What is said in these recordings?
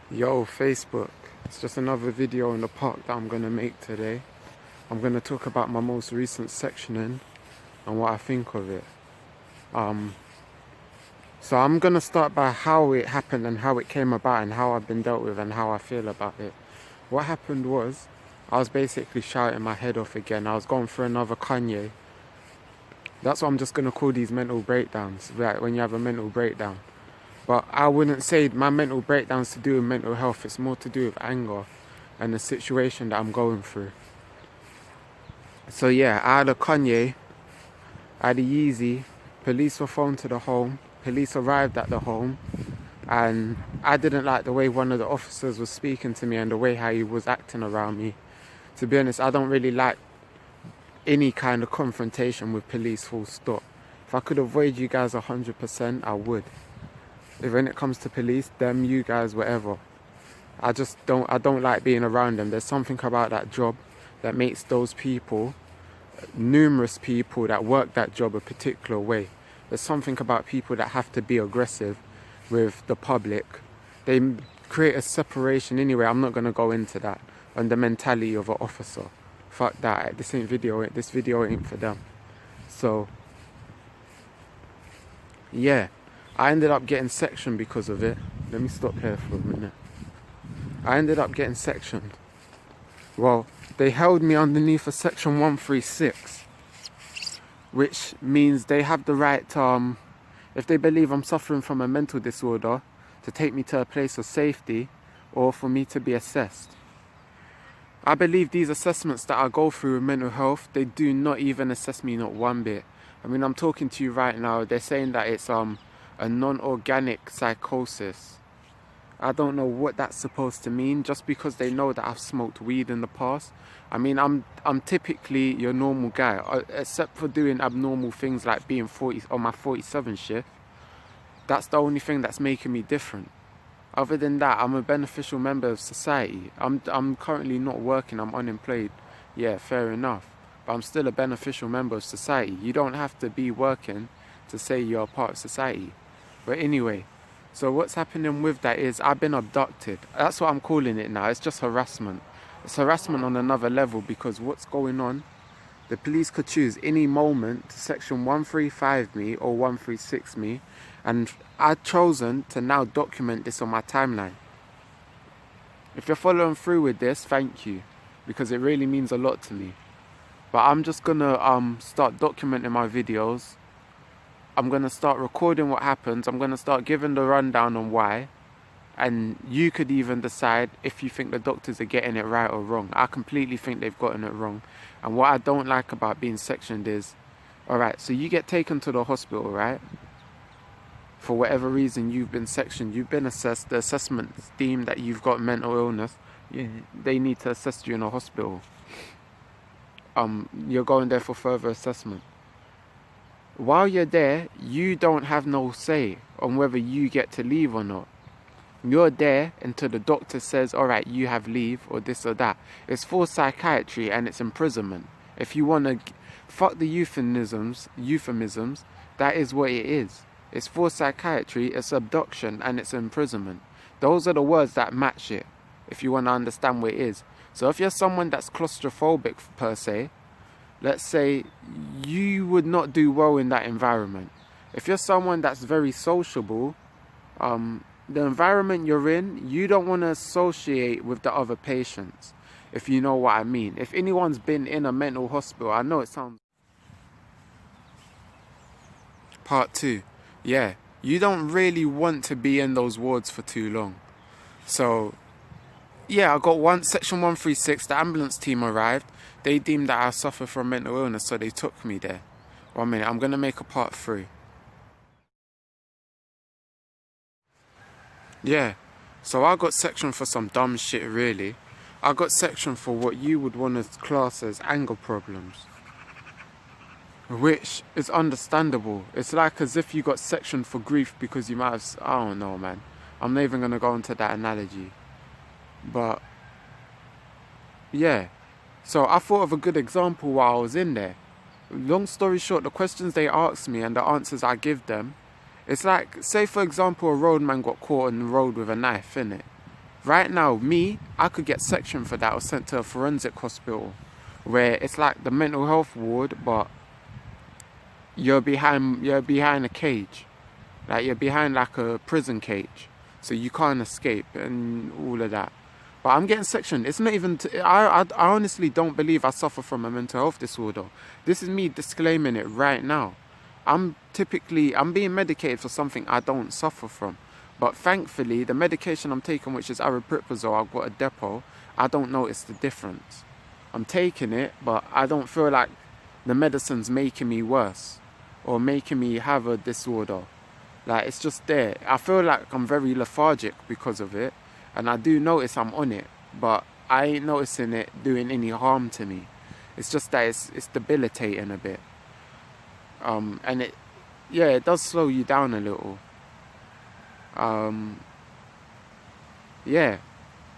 Yo, Facebook. It's just another video in the park that I'm gonna make today. I'm gonna talk about my most recent sectioning and what I think of it. Um, so I'm gonna start by how it happened and how it came about and how I've been dealt with and how I feel about it. What happened was, I was basically shouting my head off again. I was going for another Kanye. That's what I'm just gonna call these mental breakdowns, right? When you have a mental breakdown. But I wouldn't say my mental breakdown's to do with mental health. It's more to do with anger and the situation that I'm going through. So yeah, I had a Kanye, I had a Yeezy. Police were phoned to the home. Police arrived at the home. And I didn't like the way one of the officers was speaking to me and the way how he was acting around me. To be honest, I don't really like any kind of confrontation with police, full stop. If I could avoid you guys 100%, I would. If when it comes to police, them, you guys, whatever. I don't like being around them. There's something about that job that makes those people, numerous people that work that job a particular way. There's something about people that have to be aggressive with the public. They create a separation anyway. I'm not going to go into that on the mentality of an officer. Fuck that. This video ain't for them. So yeah, I ended up getting sectioned because of it. Let me stop here for a minute. I ended up getting sectioned. Well, they held me underneath a section 136, which means they have the right to, if they believe I'm suffering from a mental disorder, to take me to a place of safety or for me to be assessed. I believe these assessments that I go through with mental health, they do not even assess me not one bit. I mean, I'm talking to you right now, they're saying that it's a non-organic psychosis. I don't know what that's supposed to mean, just because they know that I've smoked weed in the past. I mean, I'm typically your normal guy, except for doing abnormal things like being 40 on my 47 shift. That's the only thing that's making me different. Other than that, I'm a beneficial member of society. I'm currently not working, I'm unemployed. Yeah, fair enough. But I'm still a beneficial member of society. You don't have to be working to say you're a part of society. But anyway, so what's happening with that is I've been abducted. That's what I'm calling it now. It's just harassment. It's harassment on another level, because what's going on, the police could choose any moment to section 135 me or 136 me, and I've chosen to now document this on my timeline. If you're following through with this, thank you, because it really means a lot to me. But I'm just gonna start documenting my videos. I'm going to start recording what happens. I'm going to start giving the rundown on why. And you could even decide if you think the doctors are getting it right or wrong. I completely think they've gotten it wrong. And what I don't like about being sectioned is, alright, so you get taken to the hospital, right? For whatever reason you've been sectioned, you've been assessed, the assessment's deemed that you've got mental illness. They need to assess you in a hospital. You're going there for further assessment. While you're there, you don't have no say on whether you get to leave or not. You're there until the doctor says, alright, you have leave or this or that. It's for psychiatry and it's imprisonment. If you want to fuck the euphemisms, that is what it is. It's for psychiatry, it's abduction and it's imprisonment. Those are the words that match it, if you want to understand what it is. So if you're someone that's claustrophobic per se, let's say you would not do well in that environment. If you're someone that's very sociable, the environment you're in, you don't want to associate with the other patients, if you know what I mean. If anyone's been in a mental hospital, I know it sounds... Part 2. Yeah, you don't really want to be in those wards for too long. So yeah, I got section 136, the ambulance team arrived. They deemed that I suffer from mental illness, so they took me there. 1 minute, I'm going to make a part 3. Yeah, so I got sectioned for some dumb shit, really. I got sectioned for what you would want to class as anger problems, which is understandable. It's like as if you got sectioned for grief because you might have... I don't know, man. I'm not even going to go into that analogy. But yeah, so I thought of a good example while I was in there. Long story short, the questions they asked me and the answers I give them, it's like, say for example, a roadman got caught on the road with a knife, innit? Right now, I could get sectioned for that or sent to a forensic hospital where it's like the mental health ward, but you're behind a cage. Like you're behind like a prison cage. So you can't escape and all of that. But I'm getting sectioned. It's not even... I honestly don't believe I suffer from a mental health disorder. This is me disclaiming it right now. I'm being medicated for something I don't suffer from. But thankfully, the medication I'm taking, which is aripiprazole, I've got a depot, I don't notice the difference. I'm taking it, but I don't feel like the medicine's making me worse or making me have a disorder. Like, it's just there. I feel like I'm very lethargic because of it. And I do notice I'm on it. But I ain't noticing it doing any harm to me. It's just that it's debilitating a bit. And it does slow you down a little. Yeah.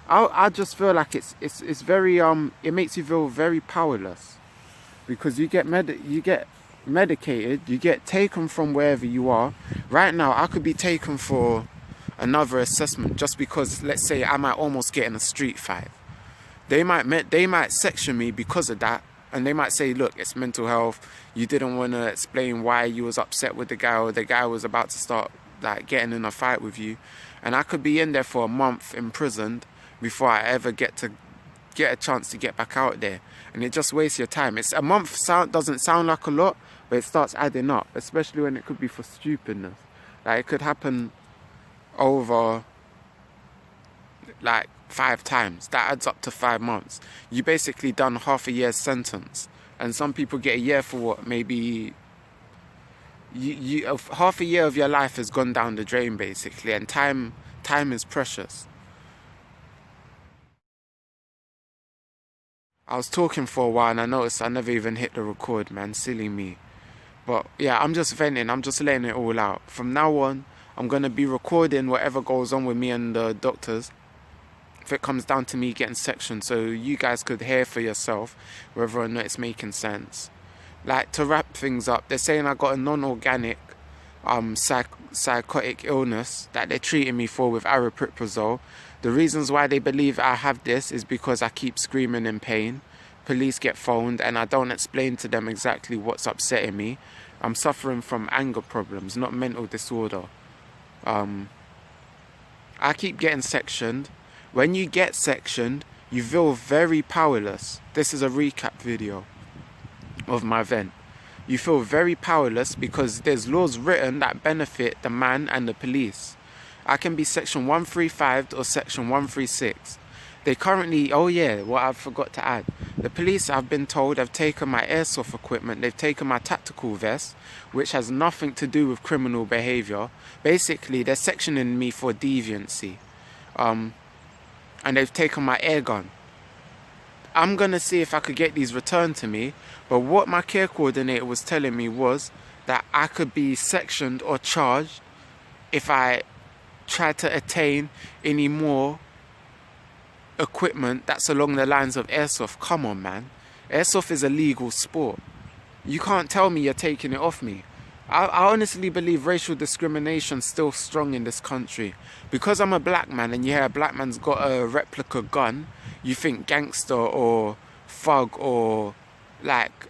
I just feel like it's very, it makes you feel very powerless. Because you get medicated, you get taken from wherever you are. Right now, I could be taken for another assessment just because, let's say, I might almost get in a street fight. They might section me because of that, and they might say, look, it's mental health. You didn't want to explain why you was upset with the guy, or the guy was about to start like getting in a fight with you, and I could be in there for a month imprisoned before I ever get a chance to get back out there. And it just wastes your time. It's a month doesn't sound like a lot, but it starts adding up, especially when it could be for stupidness. Like, it could happen over like 5 times. That adds up to 5 months. You basically done half a year's sentence, and some people get a year for what? Maybe half a year of your life has gone down the drain basically, and time is precious. I was talking for a while and I noticed I never even hit the record, man. Silly me. But yeah, I'm just venting. I'm just letting it all out. From now on, I'm going to be recording whatever goes on with me and the doctors. If it comes down to me getting sectioned, so you guys could hear for yourself whether or not it's making sense. Like, to wrap things up, they're saying I got a non-organic psychotic illness that they're treating me for with aripiprazole. The reasons why they believe I have this is because I keep screaming in pain. Police get phoned and I don't explain to them exactly what's upsetting me. I'm suffering from anger problems, not mental disorder. I keep getting sectioned. When you get sectioned, you feel very powerless. This is a recap video of my vent. You feel very powerless because there's laws written that benefit the man and the police. I can be section 135 or section 136. They currently, what I forgot to add. The police, I've been told, have taken my airsoft equipment. They've taken my tactical vest, which has nothing to do with criminal behavior. Basically, they're sectioning me for deviancy. And they've taken my air gun. I'm going to see if I could get these returned to me. But what my care coordinator was telling me was that I could be sectioned or charged if I try to attain any more equipment that's along the lines of airsoft. Come on, man. Airsoft is a legal sport. You can't tell me you're taking it off me. I honestly believe racial discrimination's still strong in this country. Because I'm a black man and you hear a black man's got a replica gun, you think gangster or thug or like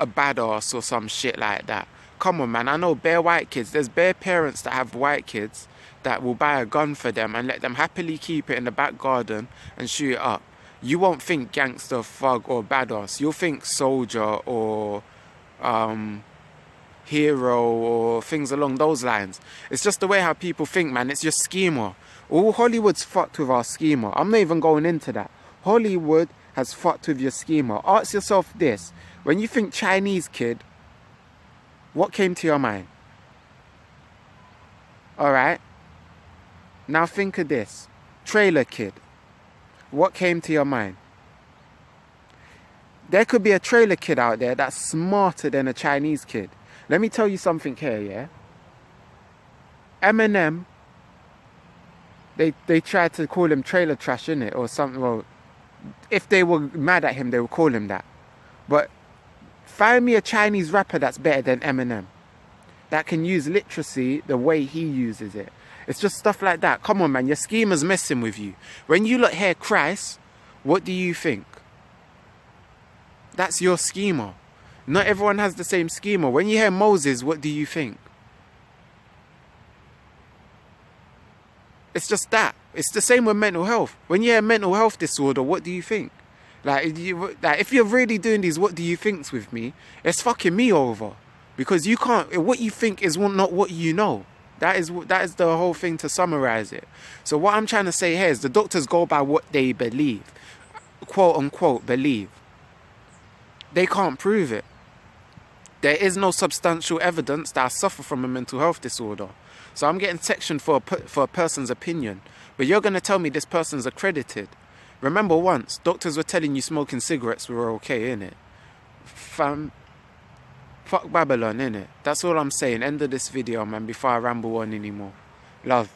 a badass or some shit like that. Come on, man. I know bare white kids. There's bare parents that have white kids that will buy a gun for them and let them happily keep it in the back garden and shoot it up. You won't think gangster, thug or badass. You'll think soldier or hero or things along those lines. It's just the way how people think, man. It's your schema. All Hollywood's fucked with our schema. I'm not even going into that. Hollywood has fucked with your schema. Ask yourself this. When you think Chinese kid, what came to your mind? Alright? Now think of this. Trailer kid. What came to your mind? There could be a trailer kid out there that's smarter than a Chinese kid. Let me tell you something here, yeah? Eminem, they tried to call him trailer trash, innit? Or something. Well, if they were mad at him, they would call him that. But find me a Chinese rapper that's better than Eminem, that can use literacy the way he uses it. It's just stuff like that. Come on, man. Your schema's messing with you. When you look hear Christ, what do you think? That's your schema. Not everyone has the same schema. When you hear Moses, what do you think? It's just that. It's the same with mental health. When you hear mental health disorder, what do you think? Like if you're really doing these what do you thinks with me, it's fucking me over. Because you can't, what you think is not what you know. That is the whole thing to summarize it. So what I'm trying to say here is the doctors go by what they believe. Quote unquote believe. They can't prove it. There is no substantial evidence that I suffer from a mental health disorder. So I'm getting sectioned for a person's opinion. But you're going to tell me this person's accredited. Remember once, doctors were telling you smoking cigarettes were okay, innit? Fam, fuck Babylon, innit? That's all I'm saying. End of this video, man, before I ramble on anymore. Love.